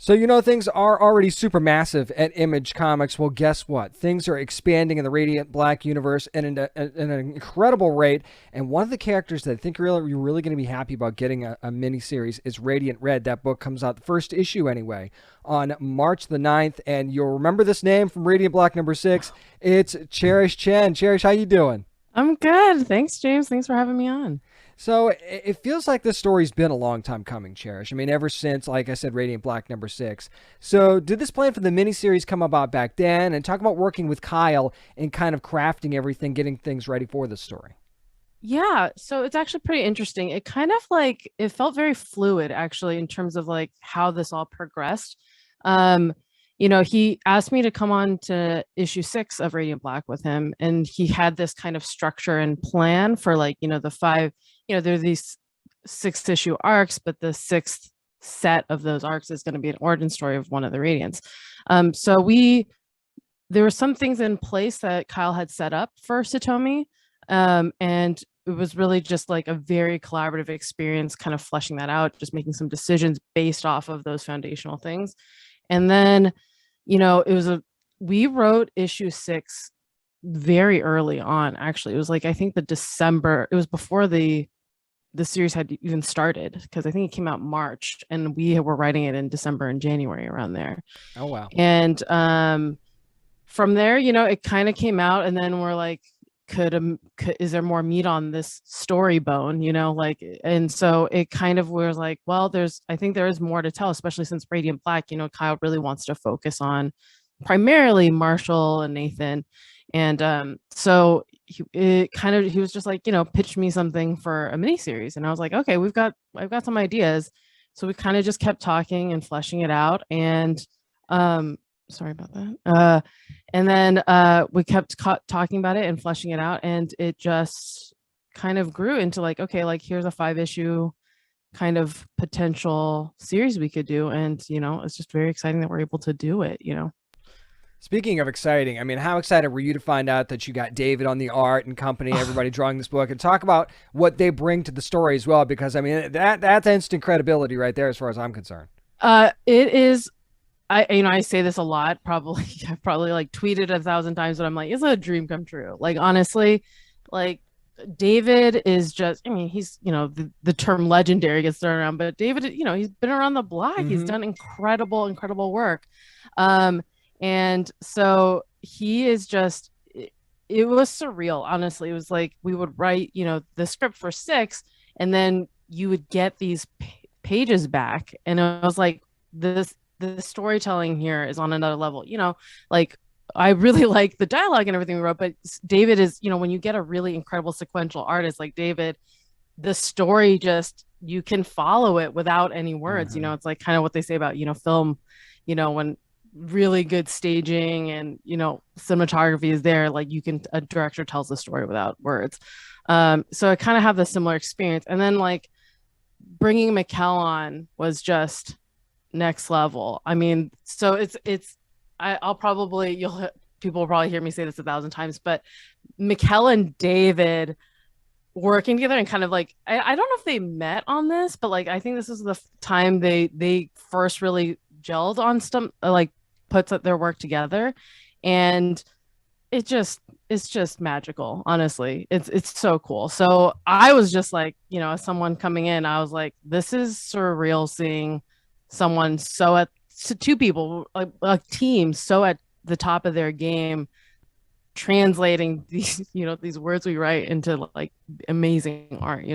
So, things are already super massive at Image Comics. Well, guess what? Things are expanding in the Radiant Black universe at an incredible rate. And one of the characters that I think you're really going to be happy about getting a miniseries is Radiant Red. That book comes out, the first issue anyway, on March the 9th. And you'll remember this name from Radiant Black number 6. It's Cherish Chen. Cherish, how you doing? I'm good. Thanks, James. Thanks for having me on. So it feels like this story's been a long time coming, Cherish. I mean, ever since, like I said, Radiant Black number 6. So did this plan for the miniseries come about back then? And talk about working with Kyle and kind of crafting everything, getting things ready for the story. Yeah, so it's actually pretty interesting. It kind of like it felt very fluid actually in terms of like how this all progressed. Um, he asked me to come on to issue 6 of Radiant Black with him, and he had this kind of structure and plan for like, the five, there are these 6 issue arcs, but the sixth set of those arcs is going to be an origin story of one of the Radiants. So there were some things in place that Kyle had set up for Satomi. And it was really just like a very collaborative experience, kind of fleshing that out, just making some decisions based off of those foundational things. And then, we wrote issue 6 very early on, actually. It was like, I think it was before the series had even started, because I think it came out March and we were writing it in December and January around there. Oh, wow. And from there, it kind of came out, and then we're like, is there more meat on this story bone, like, and so it kind of was like, well, I think there is more to tell, especially since Radiant Black, Kyle really wants to focus on primarily Marshall and Nathan. And so he was just like, pitch me something for a mini series, and I was like, okay, I've got some ideas. So we kind of just kept talking and fleshing it out, and sorry about that. And then we kept talking about it and fleshing it out, and it just kind of grew into like, okay, like here's a 5 issue kind of potential series we could do, and it's just very exciting that we're able to do it. Speaking of exciting, I mean, how excited were you to find out that you got David on the art and company, everybody drawing this book, and talk about what they bring to the story as well? Because I mean, that's instant credibility right there, as far as I'm concerned. It is. I say this a lot, probably. I've probably like tweeted 1,000 times, but I'm like, it's a dream come true. Like, honestly, like David is just, I mean, he's, the term legendary gets thrown around, but David, he's been around the block. He's done incredible work. And so he is just, it was surreal, honestly. It was like we would write, the script for 6, and then you would get these pages back. And it was like, the storytelling here is on another level, like I really like the dialogue and everything we wrote, but David is, when you get a really incredible sequential artist like David, the story just, you can follow it without any words. It's like kind of what they say about, film, when really good staging and, cinematography is there, like a director tells the story without words. So I kind of have the similar experience. And then like bringing Mikkel on was just next level. I mean, so I'll probably, people will probably hear me say this 1,000 times, but Mikkel and David working together and kind of like, I don't know if they met on this, but like I think this is the time they first really gelled on some, like puts their work together, and it's just magical. Honestly, it's so cool. So I was just like, as someone coming in, I was like, this is surreal seeing someone two people, like a team so at the top of their game, translating these these words we write into like amazing art.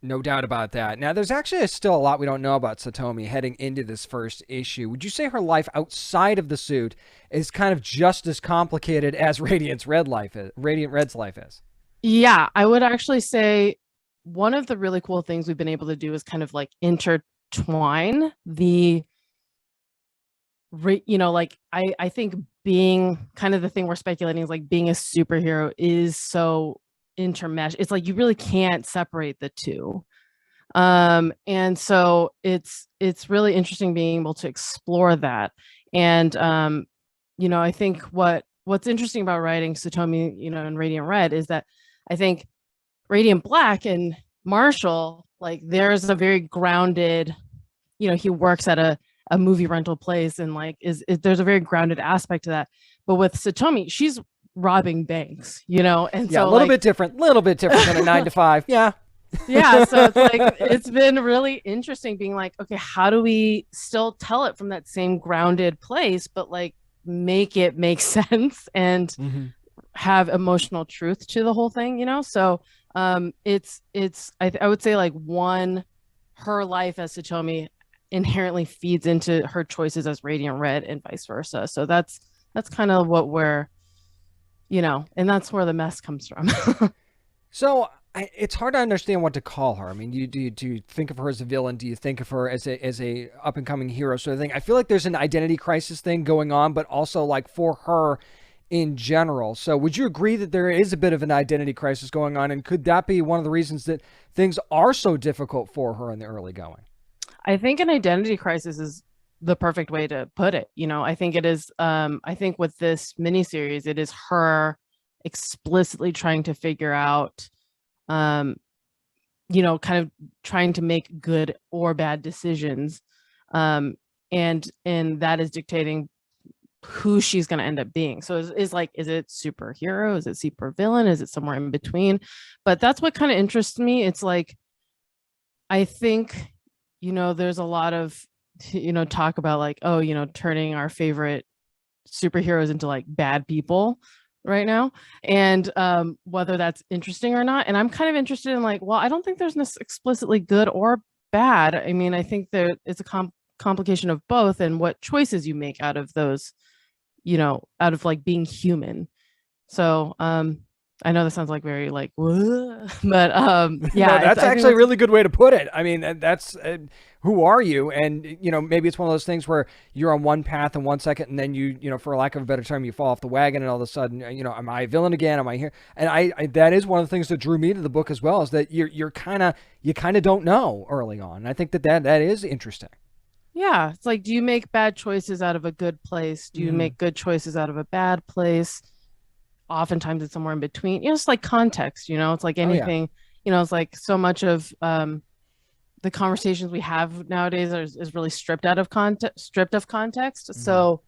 No doubt about that. Now, there's actually still a lot we don't know about Satomi heading into this first issue. Would you say her life outside of the suit is kind of just as complicated as Radiant Red's life is? Yeah, I would actually say one of the really cool things we've been able to do is kind of like intertwine like I think being kind of the thing we're speculating is like being a superhero is so intermesh. It's like you really can't separate the two. And so it's really interesting being able to explore that. And I think what's interesting about writing Satomi, in Radiant Red is that I think Radiant Black and Marshall, like there's a very grounded, he works at a movie rental place, and like is there's a very grounded aspect to that. But with Satomi, she's robbing banks, and Yeah, a so like little bit different than a 9 to 5. Yeah. yeah, so it's like it's been really interesting being like, okay, how do we still tell it from that same grounded place, but like make it make sense and Mm-hmm. have emotional truth to the whole thing. So I would say like one, her life as Satomi inherently feeds into her choices as Radiant Red and vice versa. So that's kind of what and that's where the mess comes from. So it's hard to understand what to call her. I mean, do you think of her as a villain? Do you think of her as a up and coming hero sort of thing? I feel like there's an identity crisis thing going on, but also like for her in general. So would you agree that there is a bit of an identity crisis going on, and could that be one of the reasons that things are so difficult for her in the early going? I think an identity crisis is the perfect way to put it. I think it is I think with this miniseries, it is her explicitly trying to figure out um kind of trying to make good or bad decisions. And that is dictating who she's going to end up being. So is like, is it superhero? Is it super villain? Is it somewhere in between? But that's what kind of interests me. It's like, I think, there's a lot of, talk about like, oh, turning our favorite superheroes into like bad people right now, and whether that's interesting or not. And I'm kind of interested in like, well, I don't think there's this explicitly good or bad. I mean, I think that it's a complication of both, and what choices you make out of those, out of like being human. So I know that sounds like very like but No, yeah, that's I think actually a that's really good way to put it. I mean, that's who are you? And maybe it's one of those things where you're on one path in 1 second, and then for lack of a better term, you fall off the wagon, and all of a sudden, am I a villain again? Am I here? And I that is one of the things that drew me to the book as well, is that you kind of don't know early on. And I think that is interesting. yeah, it's like, do you make bad choices out of a good place? Do you Mm. make good choices out of a bad place? Oftentimes it's somewhere in between. It's like context, it's like Oh yeah. anything, it's like so much of the conversations we have nowadays is really stripped of context. Mm. So,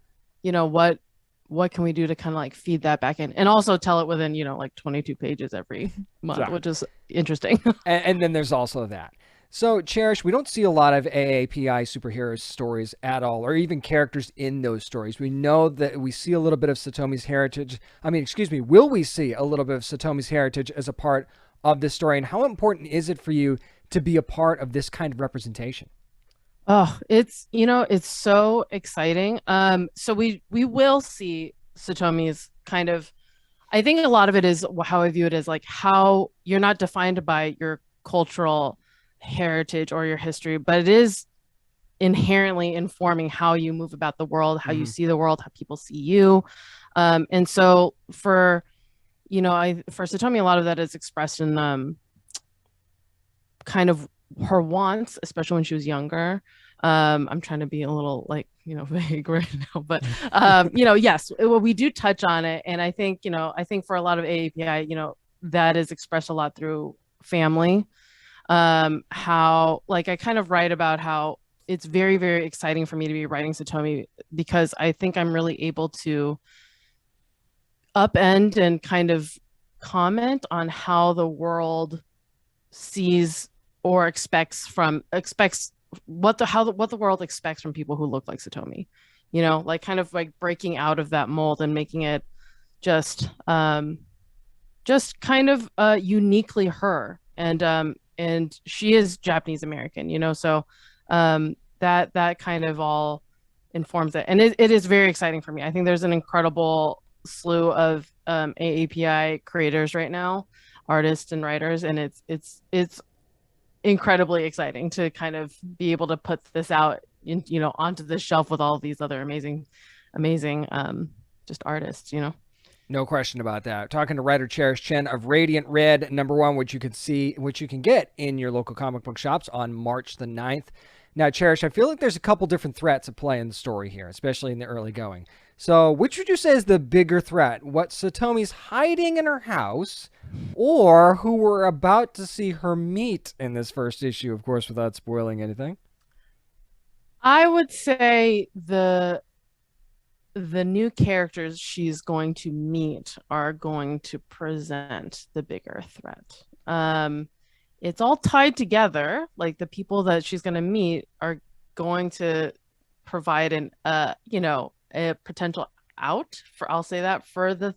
what can we do to kind of like feed that back in, and also tell it within, like 22 pages every month, Yeah. which is interesting. And then there's also that. So, Cherish, we don't see a lot of AAPI superhero stories at all, or even characters in those stories. We know that we see a little bit of Satomi's heritage. I mean, excuse me, will we see a little bit of Satomi's heritage as a part of this story? And how important is it for you to be a part of this kind of representation? Oh, it's so exciting. So we will see Satomi's kind of, I think a lot of it is how I view it as like how you're not defined by your cultural heritage or your history, but it is inherently informing how you move about the world, how you Hmm. see the world, how people see you. And so for Satomi, a lot of that is expressed in kind of her wants, especially when she was younger. I'm trying to be a little like, vague right now, but yes, well, we do touch on it. And I think for a lot of AAPI, that is expressed a lot through family. How like I kind of write about how it's very, very exciting for me to be writing Satomi, because I think I'm really able to upend and kind of comment on how the world sees or expects what the world expects from people who look like Satomi. Like kind of like breaking out of that mold and making it just kind of uniquely her. And she is Japanese American, so that kind of all informs it. And it is very exciting for me. I think there's an incredible slew of AAPI creators right now, artists and writers, and it's incredibly exciting to kind of be able to put this out onto the shelf with all of these other amazing just artists. No question about that. Talking to writer Cherish Chen of Radiant Red #1, which you can get in your local comic book shops on March the 9th. Now, Cherish, I feel like there's a couple different threats at play in the story here, especially in the early going. So, which would you say is the bigger threat? What Satomi's hiding in her house, or who we're about to see her meet in this first issue, of course, without spoiling anything? I would say the new characters she's going to meet are going to present the bigger threat. It's all tied together. Like the people that she's going to meet are going to provide a potential out for, I'll say that, for the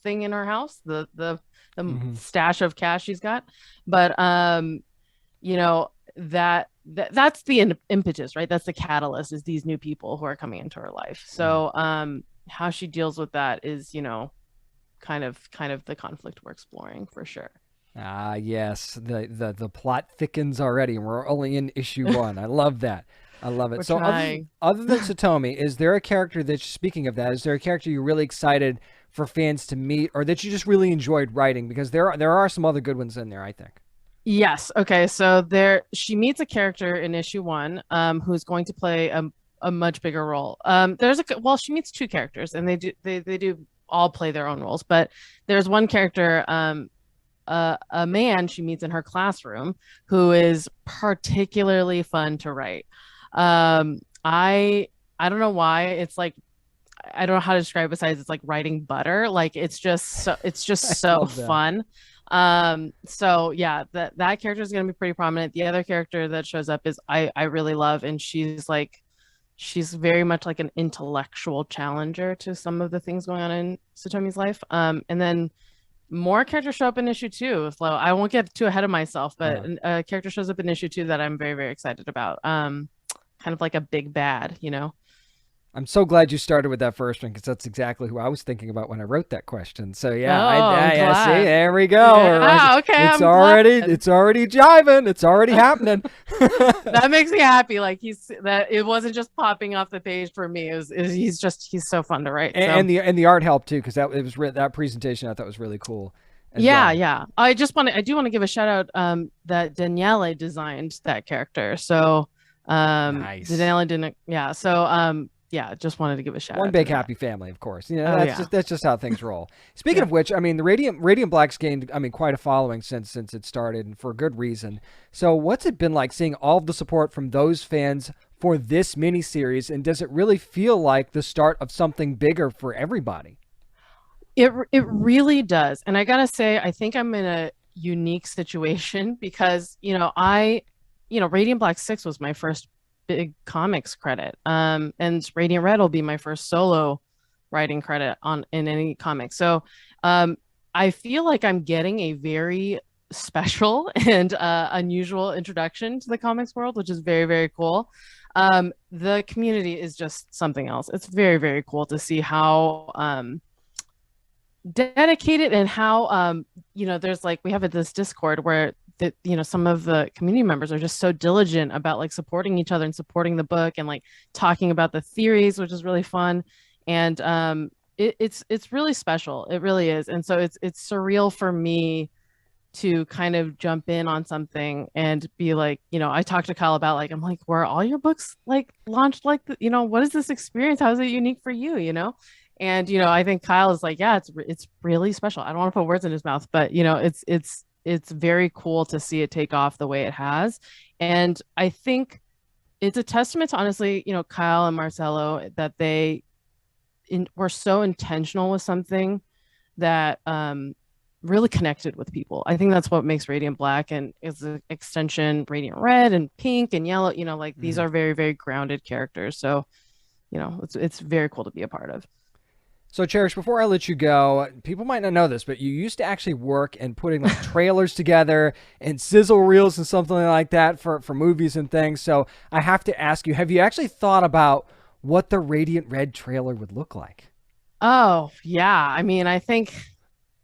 thing in her house, the Hmm. stash of cash she's got. But you know, that's the impetus, right? That's the catalyst, is these new people who are coming into her life. Right. So how she deals with that is, kind of the conflict we're exploring for sure. Ah, yes. The plot thickens already, and we're only in issue one. I love that. I love it. We're So, trying. other than Satomi, is there a character that, speaking of that, is there a character you're really excited for fans to meet, or that you just really enjoyed writing? Because there are some other good ones in there, I think. Yes. Okay. So she meets a character in issue one, who's going to play a much bigger role. She meets two characters, and they do all play their own roles. But there's one character, a man she meets in her classroom, who is particularly fun to write. Um, I don't know why. It's like, I don't know how to describe it besides it's like writing butter. Like it's I just so love that. fun. So yeah, that character is gonna be pretty prominent. The other character that shows up is I really love, and she's very much like an intellectual challenger to some of the things going on in Satomi's life. And then more characters show up in issue two. So I won't get too ahead of myself, but Uh, a character shows up in issue two that I'm very, very excited about. Kind of like a big bad, you know? I'm so glad you started with that first one because that's exactly who I was thinking about when I wrote that question. So yeah, Oh, I'm yeah, see, glad. there we go. Yeah, okay, I'm glad. It's already jiving. It's already happening. That makes me happy. Like that it wasn't just popping off the page for me. He's so fun to write. So And the art helped too because that presentation I thought was really cool as yeah, well. yeah. I do want to give a shout out that Daniele designed that character. So Nice. Daniele didn't, yeah. So yeah, just wanted to give a shout One out to big that. happy family, of course. You know, Oh yeah. that's just how things roll. Speaking Yeah. of which, I mean, the Radiant Black's gained, I mean, quite a following since it started, and for good reason. So, what's it been like seeing all of the support from those fans for this miniseries, and does it really feel like the start of something bigger for everybody? It really does. And I gotta say, I think I'm in a unique situation because, Radiant Black 6 was my first big comics credit. And Radiant Red will be my first solo writing credit on in any comic. So I feel like I'm getting a very special and unusual introduction to the comics world, which is very, very cool. The community is just something else. It's very, very cool to see how dedicated and how there's like we have this Discord where some of the community members are just so diligent about like supporting each other and supporting the book and like talking about the theories, which is really fun. And it's really special. It really is. And so it's surreal for me to kind of jump in on something and be like, I talked to Kyle about like, I'm like, were all your books like launched like, what is this experience? How is it unique for you, And, I think Kyle is like, yeah, it's really special. I don't want to put words in his mouth, but it's very cool to see it take off the way it has. And I think it's a testament to honestly, Kyle and Marcelo that were so intentional with something that really connected with people. I think that's what makes Radiant Black and is an extension Radiant Red and Pink and Yellow, like these Mhm. are very, very grounded characters. So, it's very cool to be a part of. So, Cherish, before I let you go, people might not know this, but you used to actually work and putting like trailers together and sizzle reels and something like that for movies and things. So, I have to ask you, have you actually thought about what the Radiant Red trailer would look like? Oh, yeah. I mean, I think,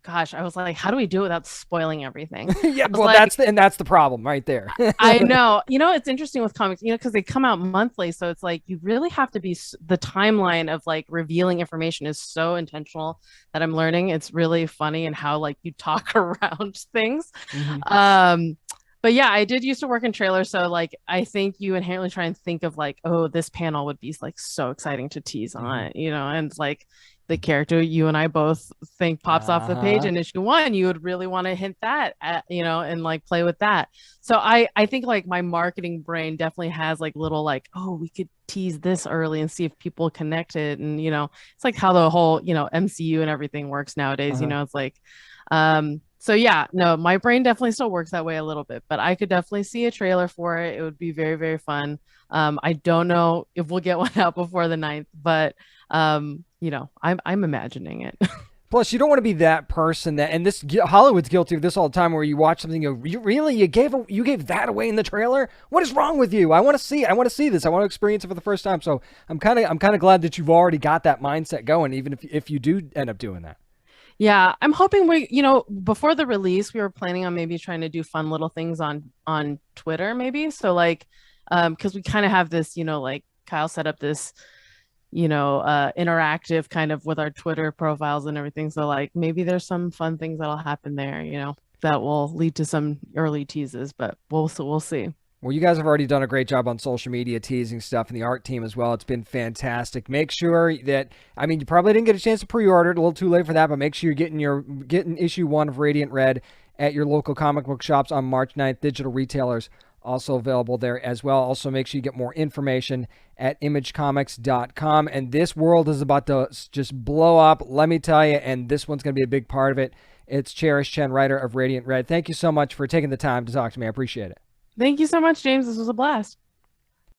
gosh, I was like, how do we do it without spoiling everything? Yeah, I was well, like, that's the problem right there. I know, it's interesting with comics, because they come out monthly. So it's like, you really have to be, the timeline of like revealing information is so intentional that I'm learning. It's really funny and how like you talk around things. Hmm. Um, but yeah, I did used to work in trailers. So like, I think you inherently try and think of like, oh, this panel would be like so exciting to tease Hmm. on, and like, the character you and I both think pops off the page Uh-huh. in issue one, you would really want to hint that at, and like play with that. So I think like my marketing brain definitely has like little like, oh, we could tease this early and see if people connect it. And it's like how the whole, MCU and everything works nowadays. Uh-huh. It's like so yeah, no, my brain definitely still works that way a little bit, but I could definitely see a trailer for it. It would be very, very fun. I don't know if we'll get one out before the 9th, but I'm imagining it. Plus, you don't want to be that person that, and this Hollywood's guilty of this all the time, where you watch something, you go, you gave that away in the trailer. What is wrong with you? I want to see this. I want to experience it for the first time. So I'm kind of glad that you've already got that mindset going, even if you do end up doing that. Yeah, I'm hoping before the release, we were planning on maybe trying to do fun little things on Twitter, maybe. So like, because we kind of have this, like Kyle set up this interactive kind of with our Twitter profiles and everything. So like maybe there's some fun things that'll happen there, that will lead to some early teases, but we'll see. Well, you guys have already done a great job on social media teasing stuff, and the art team as well. It's been fantastic. Make sure that, I mean, you probably didn't get a chance to pre-order it, a little too late for that, but make sure you're getting issue 1 of Radiant Red at your local comic book shops on March 9th. Digital retailers also available there as well. Also, make sure you get more information at imagecomics.com. And this world is about to just blow up, let me tell you, and this one's going to be a big part of it. It's Cherish Chen, writer of Radiant Red. Thank you so much for taking the time to talk to me. I appreciate it. Thank you so much, James. This was a blast.